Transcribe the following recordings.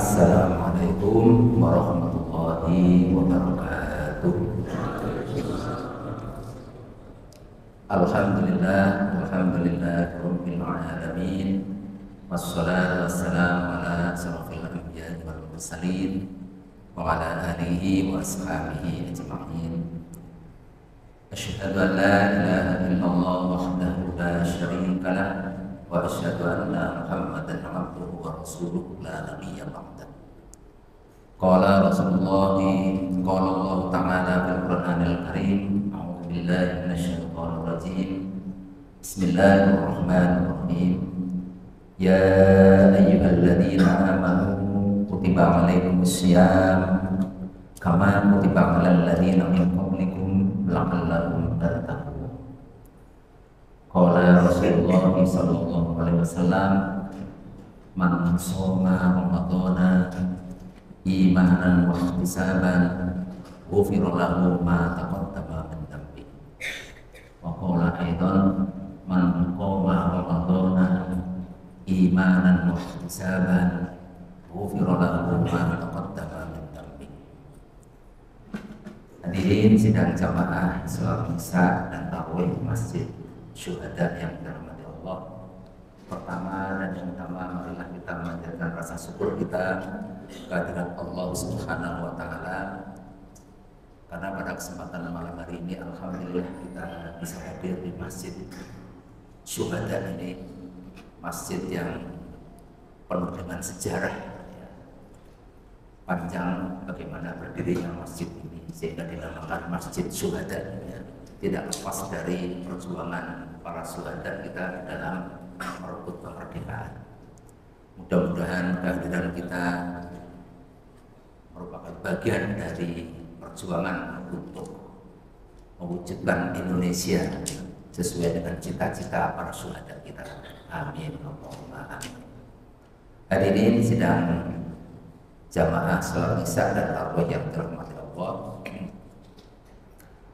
Assalamualaikum warahmatullahi wabarakatuh. Alhamdulillah rabbil alamin. Wassalatu wassalamu ala asyrafil anbiya'i wal mursalin wa ala alihi wa ashabihi ajma'in. Asyhadu an la ilaha illallah wahdahu la syarika lah wa asyhadu anna Muhammadan abduhu wa rasuluhu la nabiyya ba'dah. Qala Rasulullah qala Allah ta'ala fil Qur'anil Karim, a'udzu billahi minasyaitonir rajim. Bismillahirrahmanirrahim. Ya ayyuhalladzina amanu kutiba 'alaikumusiyam kama kutiba 'alal ladzina min qablikum la'allakum tattaqun. Qala Rasulullah sallallahu alaihi wasallam, man shoma ramadhana imanan wa ihtisaban ghufira lahu ma taqaddama min dhanbi. Wa qala aidan, man qama ramadhana imanan wa ihtisaban ghufira lahu ma taqaddama min dhanbi. Hadirin sidang jamaah salat Isya dan tarawih Masjid Syuhada yang dirahmati Allah. Pertama dan yang utama, marilah kita memanjatkan rasa syukur kita kehadirat Allah Subhanahu wa taala, karena pada kesempatan malam hari ini alhamdulillah kita bisa hadir di Masjid Syuhada ini, masjid yang penuh dengan sejarah ya. Panjang bagaimana berdirinya masjid ini sehingga dinamakan Masjid Syuhada ya. Tidak lepas dari perjuangan para syuhada kita dalam merebut kemerdekaan. Mudah-mudahan kehadiran kita merupakan bagian dari perjuangan untuk mewujudkan Indonesia sesuai dengan cita-cita para syuhada kita. Amin. Allahumma amin. Hadirin sidang jamaah salat Isya dan tarawih yang dirahmati Allah.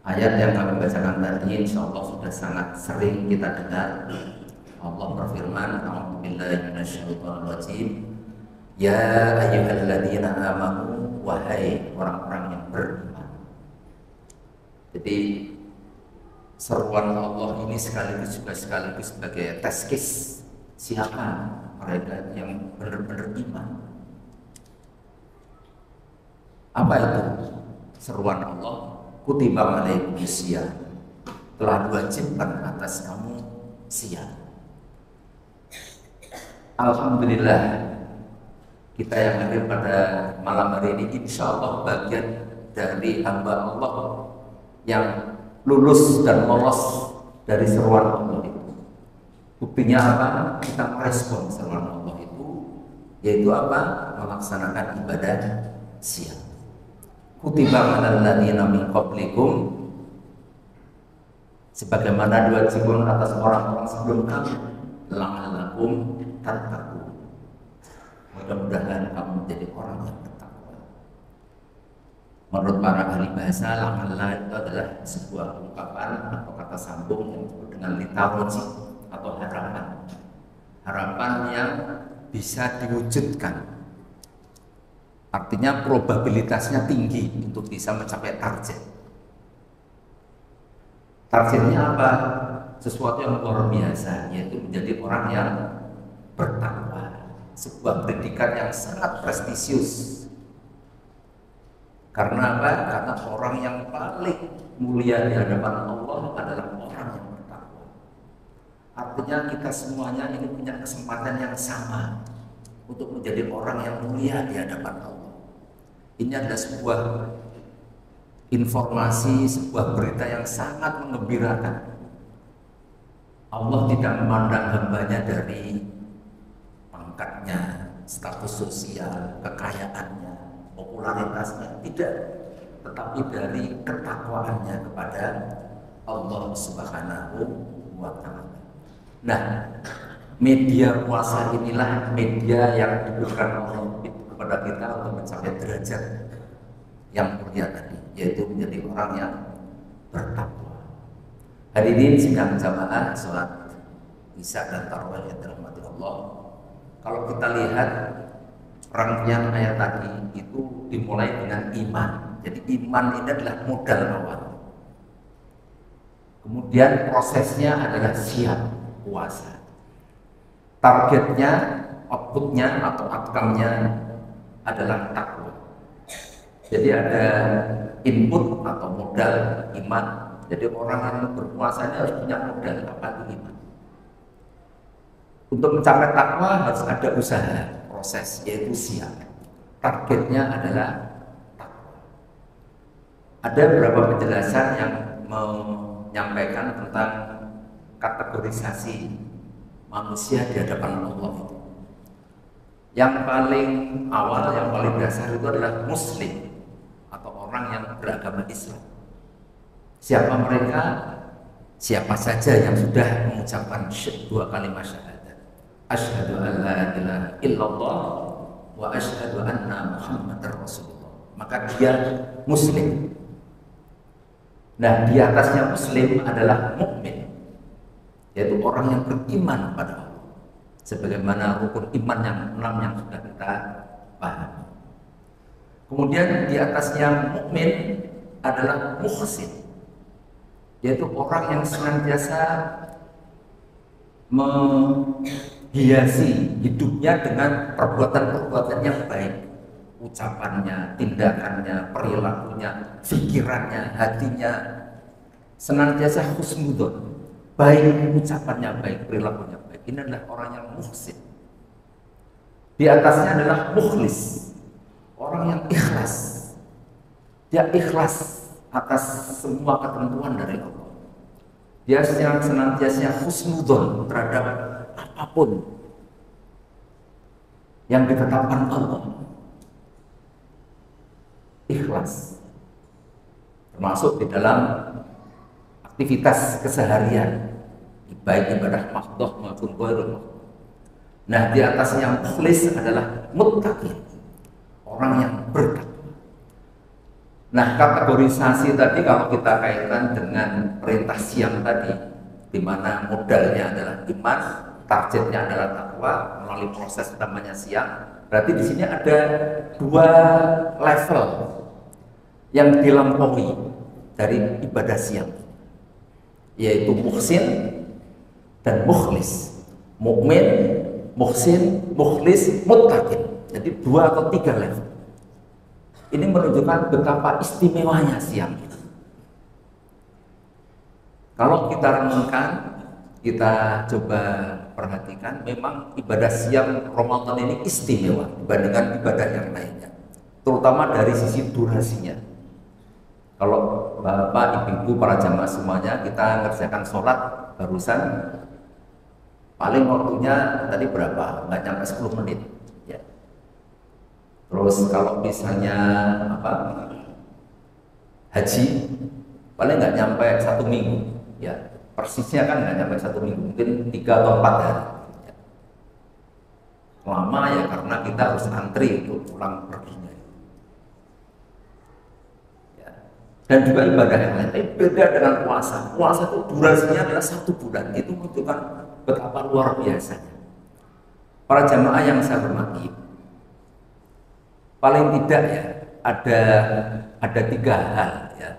Ayat yang kami bacakan tadi insya Allah sudah sangat sering kita dengar. Allah berfirman, a'udzubillahi minasyaitonir rajim. Ya ayyuhalladzina amanu, wahai orang-orang yang beriman. Jadi seruan Allah ini sekaligus sebagai tezkis siapa mereka yang benar-benar iman. Apa itu seruan Allah? Kutiba 'alaikumusiyam, telah diwajibkan atas kamu siyam. Alhamdulillah, kita yang hadir pada malam hari ini insya Allah bagian dari hamba Allah yang lulus dan lolos dari seruan Allah itu. Buktinya apa? Kita merespon seruan Allah itu, yaitu apa? Melaksanakan ibadah siyam. Kutiba 'alal ladzina min qablikum, sebagaimana diwajibkan atas orang-orang sebelum kamu, la'allakum tattaqun, mudah-mudahan kamu menjadi orang yang bertakwa. Menurut para ahli bahasa, la'alla itu adalah sebuah ungkapan atau kata sambung yang disebut dengan litaroji atau harapan yang bisa diwujudkan. Artinya probabilitasnya tinggi untuk bisa mencapai target. Targetnya apa? Sesuatu yang luar biasa, yaitu menjadi orang yang bertakwa. Sebuah predikat yang sangat prestisius. Karena apa? Karena orang yang paling mulia di hadapan Allah adalah orang yang bertakwa. Artinya kita semuanya ini punya kesempatan yang sama untuk menjadi orang yang mulia di hadapan Allah. Ini adalah sebuah informasi, sebuah berita yang sangat menggembirakan. Allah tidak memandang hambanya dari pangkatnya, status sosial, kekayaannya, popularitasnya, tidak, tetapi dari ketakwaannya kepada Allah Subhanahu wa ta'ala. Nah, media puasa inilah media yang diberikan Allah kepada kita untuk mencapai derajat yang mulia tadi, yaitu menjadi orang yang bertakwa. Hadirin sidang jamaah salat Isya dan tarawih yang dirahmati Allah. Kalau kita lihat rangkaian ayat tadi itu dimulai dengan iman. Jadi iman ini adalah modal awal. Kemudian prosesnya adalah siap puasa. Targetnya, outputnya atau outcome-nya adalah takwa. Jadi ada input atau modal iman. Jadi orang yang berpuasa ini harus punya modal apa itu iman. Untuk mencapai takwa harus ada usaha, proses, yaitu siap. Targetnya adalah takwa. Ada beberapa penjelasan yang menyampaikan tentang kategorisasi manusia di hadapan Allah itu. Yang paling awal, yang paling dasar itu adalah Muslim atau orang yang beragama Islam. Siapa mereka? Siapa saja yang sudah mengucapkan dua kalimat syahadat. Asyhadu an la ilaha illallah wa asyhadu anna Muhammadar Rasulullah. Maka dia Muslim. Nah, di atasnya Muslim adalah mukmin, yaitu orang yang beriman pada Allah. Sebagaimana rukun iman yang 6 yang sudah kita pahami. Kemudian di atasnya mukmin adalah muhsin, yaitu orang yang senantiasa menghiasi hidupnya dengan perbuatan-perbuatan yang baik, ucapannya, tindakannya, perilakunya, pikirannya, hatinya senantiasa husnudzon, baik ucapannya baik, perilakunya baik. Ini adalah orang yang muhsin. Di atasnya adalah mukhlis, orang yang ikhlas. Dia ikhlas atas semua ketentuan dari Allah. Dia senantiasa husnudzon terhadap apapun yang ditetapkan Allah. Ikhlas, termasuk di dalam aktivitas keseharian, baik ibadah mahdhah maupun ghairul mahdhah. Nah, di atasnya mukhlis adalah muttaqin, orang yang bertakwa. Nah, kategorisasi tadi kalau kita kaitkan dengan perintah siang tadi, di mana modalnya adalah iman, targetnya adalah takwa melalui proses namanya siang. Berarti di sini ada 2 level yang dilampaui dari ibadah siang, yaitu muhsin dan mukhlis. Mukmin, muhsin, mukhlis, muttaqin. Jadi 2 atau 3 level. Ini menunjukkan betapa istimewanya siang itu. Kalau kita renungkan, kita coba perhatikan, memang ibadah siang Ramadan ini istimewa dibandingkan ibadah yang lainnya, terutama dari sisi durasinya. Kalau bapak, ibu, para jamaah semuanya, kita ngerjakan sholat barusan, paling waktunya tadi berapa? Nggak nyampe 10 menit. Ya. Terus kalau misalnya haji, paling nggak nyampe 1 minggu. Ya, persisnya kan nggak nyampe 1 minggu, mungkin 3 atau 4 hari. Ya. Lama ya karena kita harus antri untuk pulang perginya. Ya. Dan juga ibadah yang lain. Beda dengan puasa. Puasa itu durasinya adalah 1 bulan. Itu menunjukkan betapa luar biasanya. Para jamaah yang saya hormati, paling tidak ya ada 3 hal ya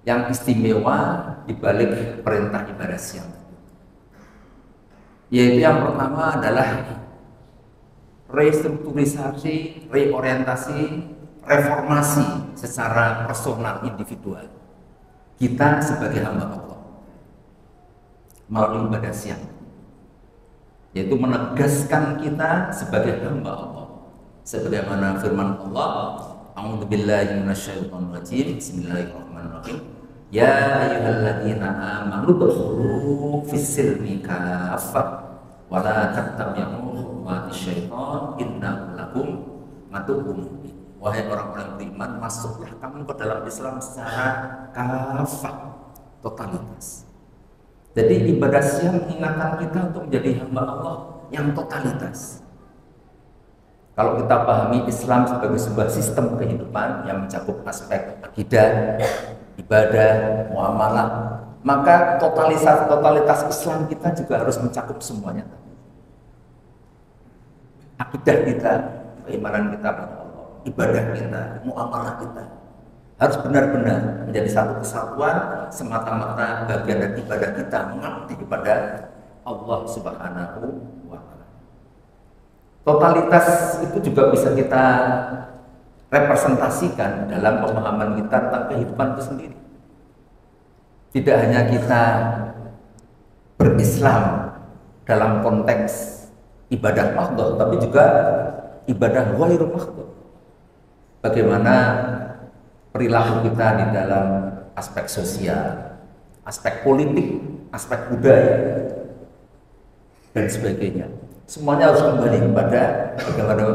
yang istimewa di balik perintah ibadah siang. Yaitu yang pertama adalah restrukturisasi, reorientasi, reformasi secara personal individual kita sebagai hamba Allah melalui ibadah siang, yaitu menegaskan kita sebagai hamba Allah sebagaimana firman Allah, a'udzubillahi minasyaitonirrajim, bismillahirrahmanirrahim, ya ayyuhalladzina amanu udkhulu fis-silmi kaffah wa la tattabi'u khutuwatis syaitan innahu lakum aduwwun mubin. Wahai orang-orang beriman, masuklah kamu ke dalam Islam secara kafah, totalitas. Jadi ibadah siang mengingatkan kita untuk menjadi hamba Allah yang totalitas. Kalau kita pahami Islam sebagai sebuah sistem kehidupan yang mencakup aspek akidah, ibadah, muamalah, maka totalitas Islam kita juga harus mencakup semuanya. Akidah kita, keimanan kita pada Allah, ibadah kita, muamalah kita harus benar-benar menjadi satu kesatuan semata-mata bagian dari ibadah kita mengabdi kepada Allah Subhanahu wa Ta'ala. Totalitas itu juga bisa kita representasikan dalam pemahaman kita tentang kehidupan itu sendiri. Tidak hanya kita berislam dalam konteks ibadah mahdhah, tapi juga ibadah ghairu mahdhah. Bagaimana perilaku kita di dalam aspek sosial, aspek politik, aspek budaya, dan sebagainya. Semuanya harus kembali kepada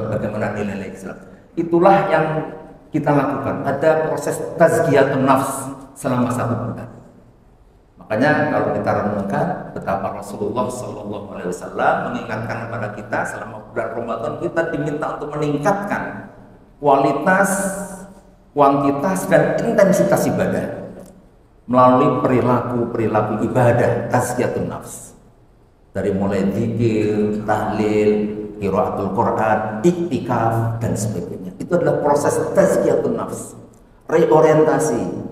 bagaimana nilai-nilai Islam. Itulah yang kita lakukan. Ada proses tazkiyatun nafs selama 1 bulan. Makanya kalau kita renungkan betapa Rasulullah SAW mengingatkan kepada kita selama bulan Ramadan, kita diminta untuk meningkatkan kualitas, kuantitas, dan intensitas ibadah melalui perilaku ibadah tazkiyatun nafs. Dari mulai zikir, tahlil, qiraatul Quran, iktikaf, dan sebagainya. Itu adalah proses tazkiyatun nafs, reorientasi,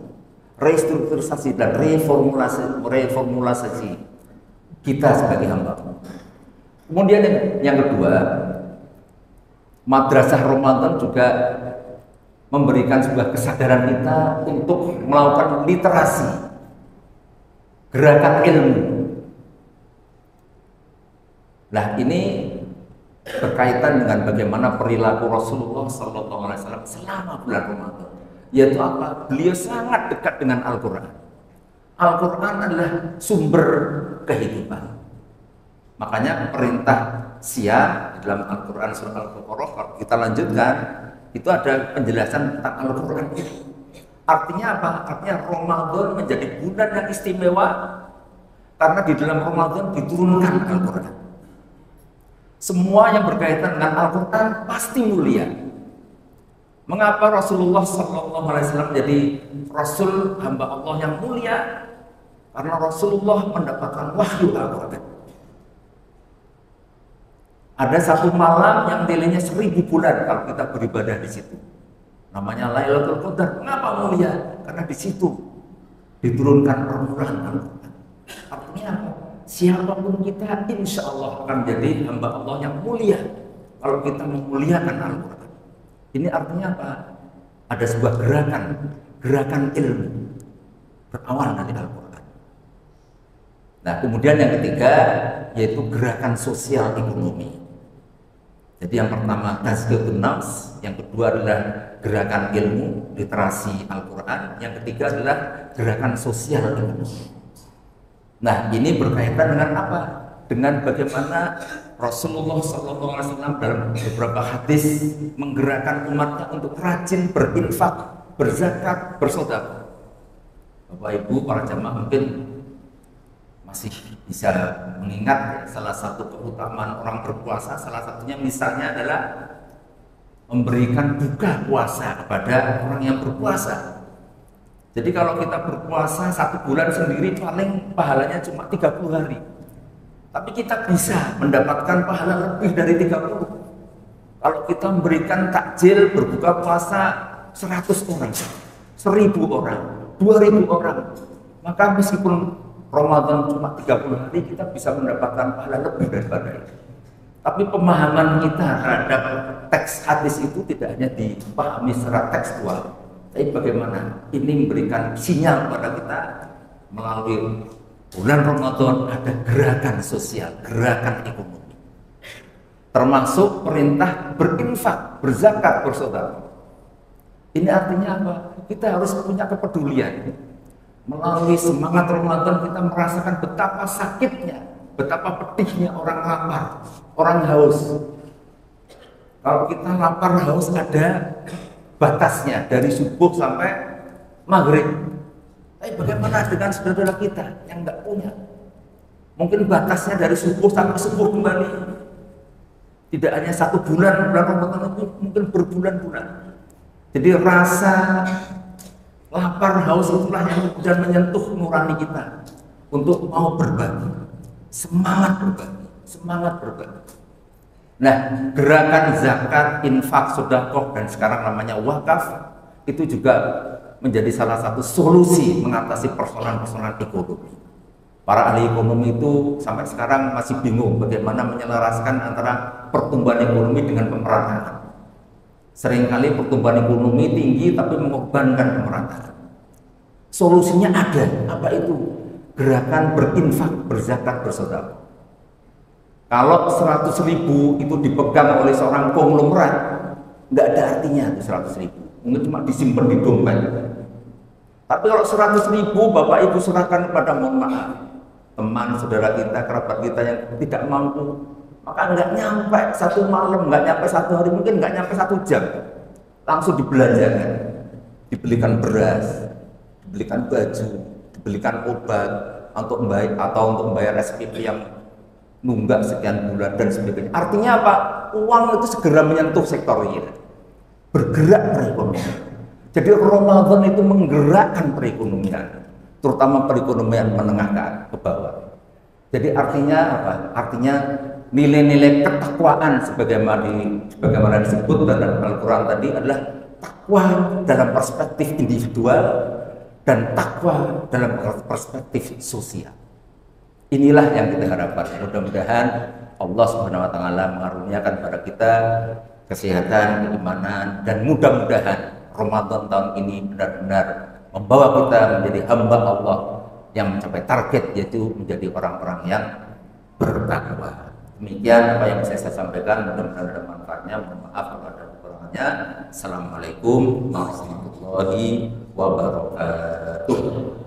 restrukturisasi, dan reformulasi kita sebagai hamba. Kemudian yang kedua, madrasah Ramadan juga memberikan sebuah kesadaran kita untuk melakukan literasi, gerakan ilmu. Nah, ini berkaitan dengan bagaimana perilaku Rasulullah SAW selama bulan Ramadan. Yaitu apa? Beliau sangat dekat dengan Al-Quran. Al-Quran adalah sumber kehidupan. Makanya perintah siang dalam Al-Quran surah Al-Baqarah, kalau kita lanjutkan, itu ada penjelasan tentang Al-Quran itu. Artinya apa? Artinya Ramadan menjadi bulan yang istimewa karena di dalam Ramadan diturunkan Al-Quran. Semua yang berkaitan dengan Al-Quran pasti mulia. Mengapa Rasulullah SAW menjadi Rasul hamba Allah yang mulia? Karena Rasulullah mendapatkan wahyu Al-Quran. Ada satu malam yang nilainya 1000 bulan kalau kita beribadah di situ. Namanya Lailatul Qadar. Mengapa mulia? Karena di situ diturunkan permurahan Al-Quran. Artinya apa? Siapapun kita insya Allah akan menjadi hamba Allah yang mulia kalau kita memuliakan Al-Quran. Ini artinya apa? Ada sebuah gerakan ilmu berawal dari Al-Quran. Nah, kemudian yang ketiga yaitu gerakan sosial ekonomi. Jadi yang pertama tazkiyatun nafs, yang kedua adalah gerakan ilmu, literasi Al-Quran, yang ketiga adalah gerakan sosial ekonomi. Nah, ini berkaitan dengan apa? Dengan bagaimana Rasulullah SAW dalam beberapa hadis menggerakkan umatnya untuk rajin berinfak, berzakat, bersedekah. Bapak Ibu para jamaah mungkin masih bisa mengingat salah satu keutamaan orang berpuasa, salah satunya misalnya adalah memberikan buka puasa kepada orang yang berpuasa. Jadi kalau kita berpuasa 1 bulan sendiri paling pahalanya cuma 30 hari. Tapi kita bisa mendapatkan pahala lebih dari 30. Kalau kita memberikan takjil berbuka puasa 100 orang, 1000 orang, 2000 orang, maka meskipun Ramadan cuma 30 hari, kita bisa mendapatkan pahala lebih daripada itu. Tapi pemahaman kita terhadap teks hadis itu tidak hanya dipahami secara tekstual, tapi bagaimana ini memberikan sinyal kepada kita melalui bulan Ramadan ada gerakan sosial, gerakan ekonomi. Termasuk perintah berinfak, berzakat, bersedekah. Ini artinya apa? Kita harus punya kepedulian. Melalui semangat Ramadan kita merasakan betapa sakitnya, betapa pedihnya orang lapar, orang haus. Kalau kita lapar haus ada batasnya dari subuh sampai maghrib. Tapi bagaimana dengan saudara kita yang nggak punya? Mungkin batasnya dari subuh sampai subuh kembali. Tidak hanya 1 bulan Ramadan itu, mungkin berbulan-bulan. Jadi rasa lapar haus itulah yang kemudian menyentuh nurani kita untuk mau berbagi, semangat berbagi, semangat berbagi. Nah, gerakan zakat, infak, sedekah dan sekarang namanya wakaf itu juga menjadi salah satu solusi mengatasi persoalan-persoalan ekonomi. Para ahli ekonomi itu sampai sekarang masih bingung bagaimana menyelaraskan antara pertumbuhan ekonomi dengan pemerataan. Seringkali pertumbuhan ekonomi tinggi tapi mengorbankan pemerataan. Solusinya ada, apa itu? Gerakan berinfak, berzakat, bersedekah. Kalau 100.000 itu dipegang oleh seorang konglomerat, nggak ada artinya itu 100.000. Mungkin cuma disimpan di dompet. Tapi kalau 100.000 Bapak Ibu serahkan kepada, mohon maaf, teman, saudara kita, kerabat kita yang tidak mampu, maka nggak nyampe satu malam, nggak nyampe satu hari, mungkin nggak nyampe 1 jam, langsung dibelanjakan, dibelikan beras, dibelikan baju, dibelikan obat untuk membayar SPP yang nunggak sekian bulan dan sebagainya. Artinya apa? Uang itu segera menyentuh sektor real, bergerak perekonomian. Jadi Ramadan itu menggerakkan perekonomian, terutama perekonomian menengah ke bawah. Jadi artinya apa? Artinya nilai-nilai ketakwaan sebagaimana disebut dalam Al-Quran tadi adalah takwa dalam perspektif individual dan takwa dalam perspektif sosial. Inilah yang kita harapkan. Mudah-mudahan Allah Subhanahu wa taala mengaruniakan pada kita kesehatan, keimanan, dan mudah-mudahan Ramadan tahun ini benar-benar membawa kita menjadi hamba Allah yang mencapai target, yaitu menjadi orang-orang yang bertakwa. Demikian apa yang bisa saya sampaikan, mudah-mudahan ada manfaatnya. Mohon maaf kalau ada kekurangannya. Assalamualaikum warahmatullahi wabarakatuh.